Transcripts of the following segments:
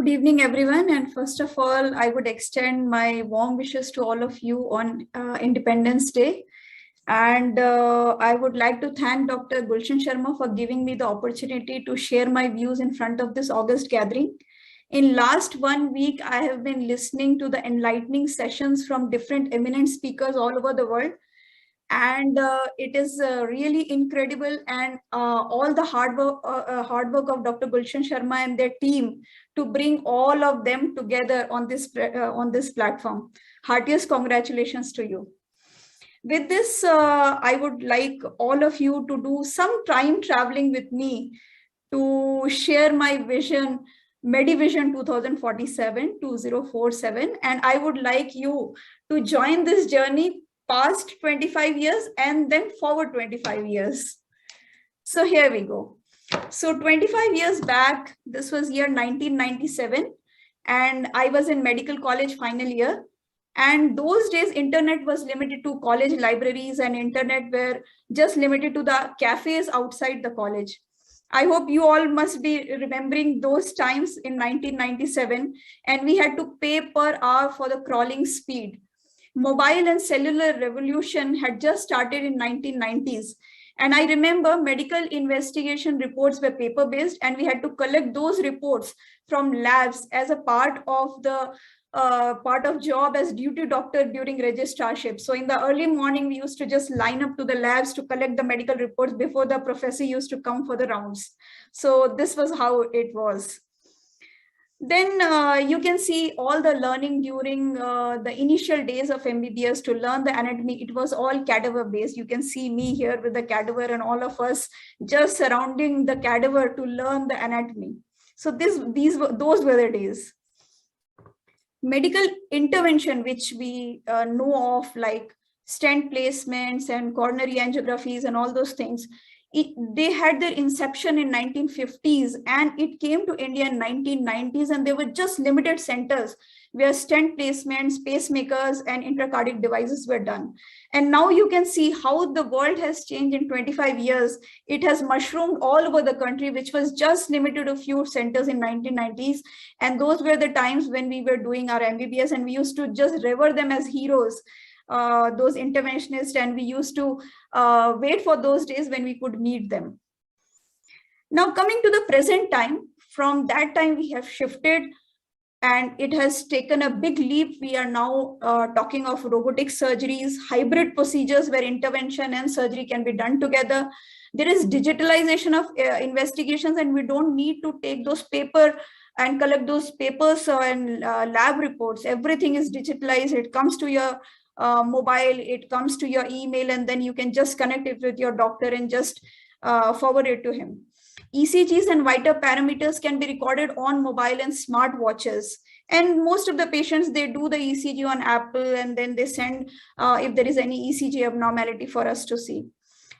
Good evening, everyone. And first of all, I would extend my warm wishes to all of you on Independence Day. And I would like to thank Dr. Gulshan Sharma for giving me the opportunity to share my views in front of this August gathering. In last 1 week, I have been listening to the enlightening sessions from different eminent speakers all over the world. And it is really incredible, and all the hard work of Dr. Gulshan Sharma and their team to bring all of them together on this platform. Heartiest congratulations to you. With this, I would like all of you to do some time traveling with me to share my vision, Medivision 2047, and I would like you to join this journey past 25 years and then forward 25 years. So here we go. So 25 years back, this was year 1997, and I was in medical college final year. And those days, internet was limited to college libraries, and internet were just limited to the cafes outside the college. I hope you all must be remembering those times in 1997, and we had to pay per hour for the crawling speed. Mobile and cellular revolution had just started in 1990s. And I remember medical investigation reports were paper-based, and we had to collect those reports from labs as a part of the job as duty doctor during registrarship. So in the early morning, we used to just line up to the labs to collect the medical reports before the professor used to come for the rounds. So this was how it was. Then you can see all the learning during the initial days of MBBS to learn the anatomy. It was all cadaver based. You can see me here with the cadaver and all of us just surrounding the cadaver to learn the anatomy. So those were the days. Medical intervention, which we know of, like stent placements and coronary angiographies and all those things, they had their inception in 1950s, and it came to India in 1990s, and there were just limited centers where stent placements, pacemakers, and intracardiac devices were done. And now you can see how the world has changed in 25 years. It has mushroomed all over the country, which was just limited to a few centers in 1990s. And those were the times when we were doing our MBBS, and we used to just revere them as heroes. Those interventionists, and we used to wait for those days when we could meet them. Now coming to the present time, from that time we have shifted, and it has taken a big leap. We are now talking of robotic surgeries, hybrid procedures where intervention and surgery can be done together. There is digitalization of investigations, and we don't need to take those paper and collect those papers and lab reports. Everything is digitalized. It comes to your mobile, it comes to your email, and then you can just connect it with your doctor and just forward it to him. ECGs and vital parameters can be recorded on mobile and smart watches. And most of the patients, they do the ECG on Apple, and then they send if there is any ECG abnormality for us to see.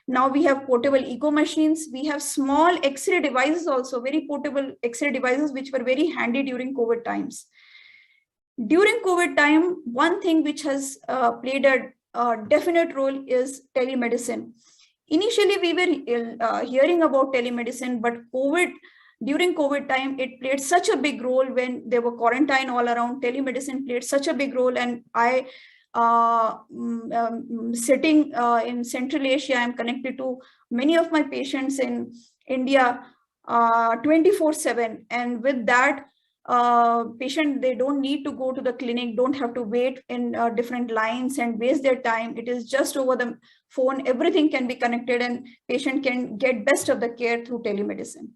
Now we have portable echo machines. We have small X-ray devices also, very portable X-ray devices, which were very handy during COVID times. During COVID time, one thing which has played a definite role is telemedicine. Initially, we were hearing about telemedicine, but during COVID time, it played such a big role when there were quarantine all around. Telemedicine played such a big role, and I, sitting in Central Asia, I'm connected to many of my patients in India 24/7, and with that, patient, they don't need to go to the clinic, don't have to wait in different lines and waste their time. It is just over the phone. Everything can be connected, and patient can get best of the care through telemedicine.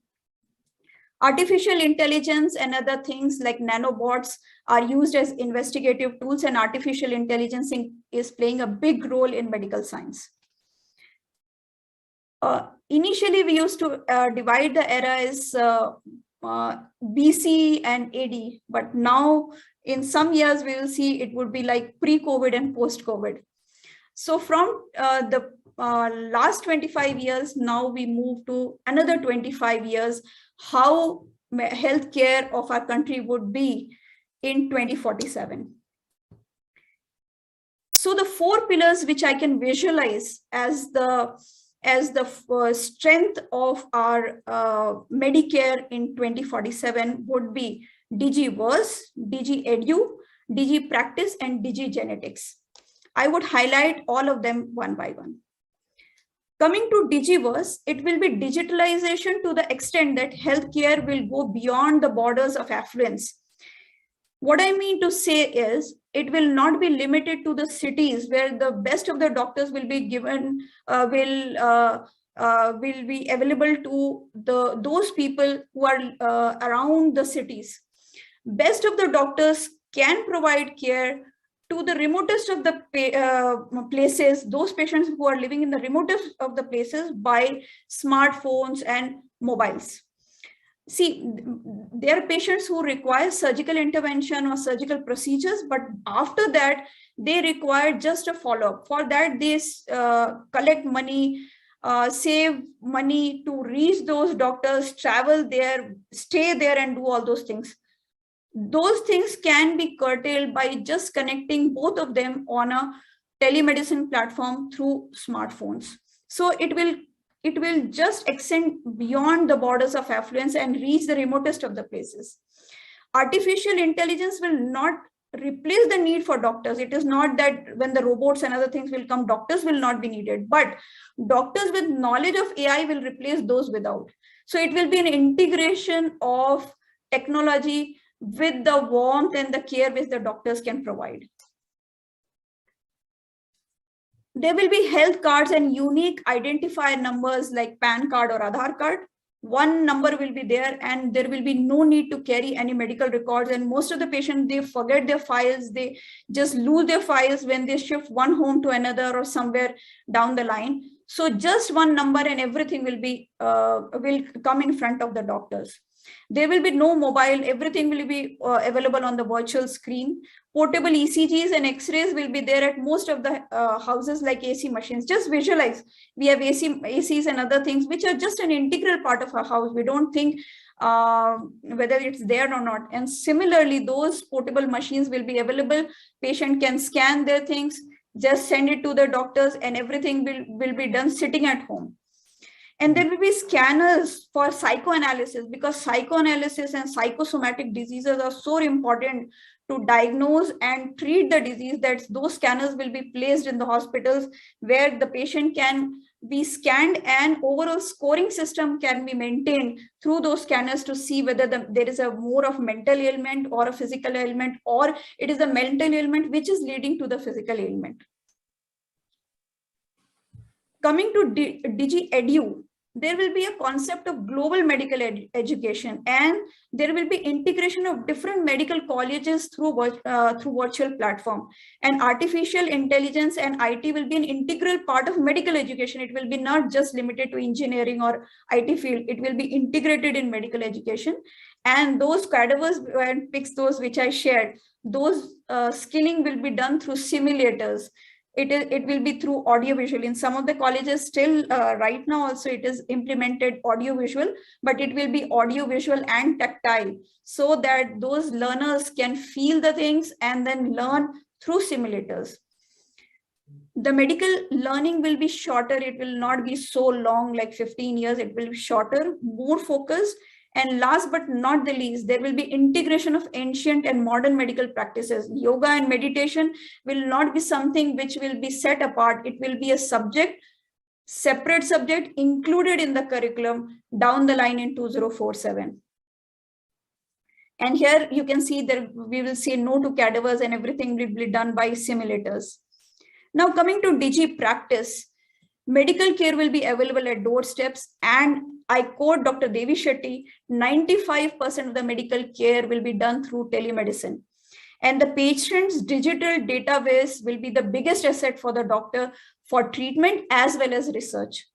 Artificial intelligence and other things like nanobots are used as investigative tools, and artificial intelligence is playing a big role in medical science. Initially, we used to divide the era as BC and AD, but now in some years we will see it would be like pre-COVID and post-COVID. So from the last 25 years, now we move to another 25 years, how healthcare of our country would be in 2047. So the 4 pillars which I can visualize as the strength of our Medicare in 2047 would be DG Verse, DG Edu, DG Practice, and DG Genetics. I would highlight all of them one by one. Coming to Digiverse, it will be digitalization to the extent that healthcare will go beyond the borders of affluence. What I mean to say is, it will not be limited to the cities where the best of the doctors will be given, will be available to those people who are around the cities. Best of the doctors can provide care to the remotest of the places, those patients who are living in the remotest of the places, by smartphones and mobiles. See, there are patients who require surgical intervention or surgical procedures, but after that, they require just a follow-up. For that, they collect money, save money to reach those doctors, travel there, stay there, and do all those things. Those things can be curtailed by just connecting both of them on a telemedicine platform through smartphones. So it will just extend beyond the borders of affluence and reach the remotest of the places. Artificial intelligence will not replace the need for doctors. It is not that when the robots and other things will come, doctors will not be needed, but doctors with knowledge of AI will replace those without. So it will be an integration of technology with the warmth and the care which the doctors can provide. There will be health cards and unique identifier numbers like PAN card or Aadhaar card. One number will be there, and there will be no need to carry any medical records. And most of the patients, they forget their files. They just lose their files when they shift one home to another or somewhere down the line. So just one number and everything will come in front of the doctors. There will be no mobile, everything will be available on the virtual screen. Portable ECGs and X-rays will be there at most of the houses, like AC machines. Just visualize, we have ACs and other things which are just an integral part of our house. We don't think whether it's there or not. And similarly, those portable machines will be available. Patient can scan their things, just send it to the doctors, and everything will be done sitting at home. And there will be scanners for psychoanalysis, because psychoanalysis and psychosomatic diseases are so important to diagnose and treat the disease, that those scanners will be placed in the hospitals where the patient can be scanned, and overall scoring system can be maintained through those scanners to see whether there is a more of mental ailment or a physical ailment, or it is a mental ailment which is leading to the physical ailment. Coming to Digi Edu, there will be a concept of global medical education, and there will be integration of different medical colleges through virtual platform. And artificial intelligence and IT will be an integral part of medical education. It will be not just limited to engineering or IT field. It will be integrated in medical education. And those cadavers and pics, those which I shared, those skilling will be done through simulators. It will be through audiovisual. In some of the colleges still right now also it is implemented audiovisual, but it will be audiovisual and tactile, so that those learners can feel the things and then learn through simulators. The medical learning will be shorter. It will not be so long like 15 years. It will be shorter, more focused. And last but not the least, there will be integration of ancient and modern medical practices. Yoga and meditation will not be something which will be set apart. It will be a subject, separate subject included in the curriculum down the line in 2047. And here you can see that we will say no to cadavers, and everything will be done by simulators. Now coming to Digi Practice, medical care will be available at doorsteps, and I quote Dr. Devi Shetty, 95% of the medical care will be done through telemedicine. And the patient's digital database will be the biggest asset for the doctor for treatment as well as research.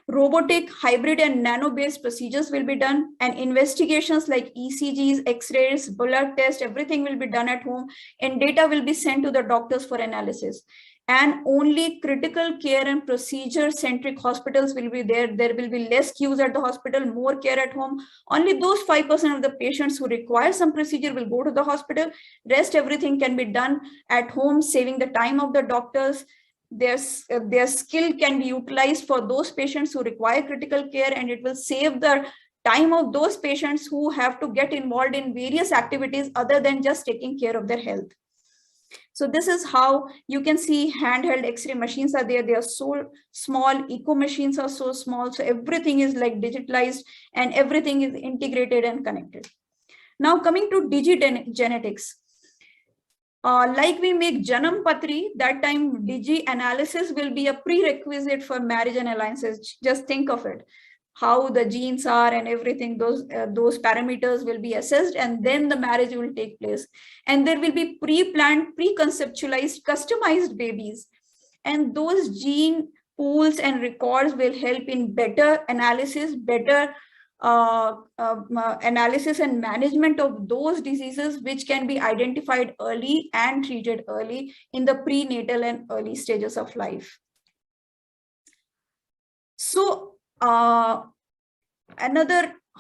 Robotic, hybrid, and nano-based procedures will be done, and investigations like ECGs, X-rays, blood tests, everything will be done at home, and data will be sent to the doctors for analysis. And only critical care and procedure-centric hospitals will be there. There will be less queues at the hospital, more care at home. Only those 5% of the patients who require some procedure will go to the hospital. Rest, everything can be done at home, saving the time of the doctors. Their skill can be utilized for those patients who require critical care, and it will save the time of those patients who have to get involved in various activities other than just taking care of their health. So this is how you can see handheld X-ray machines are there. They are so small, eco machines are so small. So everything is like digitalized and everything is integrated and connected. Now coming to digigenetics. Like we make Janam Patri, that time Digi analysis will be a prerequisite for marriage and alliances. Just think of it, how the genes are and everything, those parameters will be assessed, and then the marriage will take place. And there will be pre-planned, pre-conceptualized, customized babies. And those gene pools and records will help in better analysis, better analysis and management of those diseases which can be identified early and treated early in the prenatal and early stages of life. So another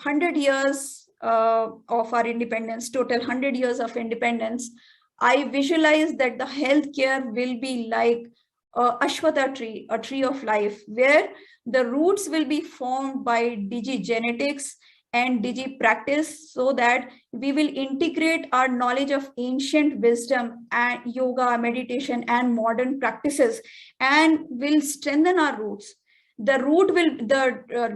100 years of our independence, total 100 years of independence, I visualize that the healthcare will be like Ashwata tree, a tree of life, where the roots will be formed by digigenetics and digi-practice, so that we will integrate our knowledge of ancient wisdom and yoga, meditation, and modern practices, and will strengthen our roots. The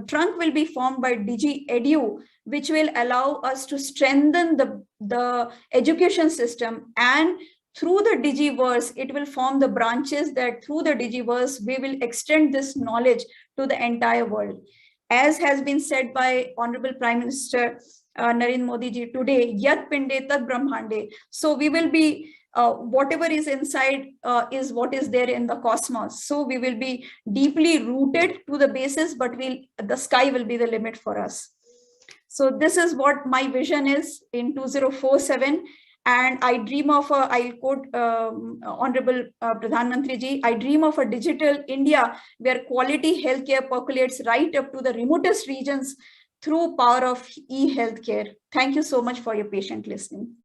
trunk will be formed by digi-edu, which will allow us to strengthen the education system, and through the digiverse, it will form the branches that through the digiverse, we will extend this knowledge to the entire world. As has been said by Honorable Prime Minister Narendra Modi ji today, Yat Pinde Tat Brahmande. So we will be, whatever is inside is what is there in the cosmos. So we will be deeply rooted to the basis, but the sky will be the limit for us. So this is what my vision is in 2047. And I dream of I'll quote Honorable Pradhan Mantri ji, I dream of a digital India where quality healthcare percolates right up to the remotest regions through power of e-healthcare. Thank you so much for your patient listening.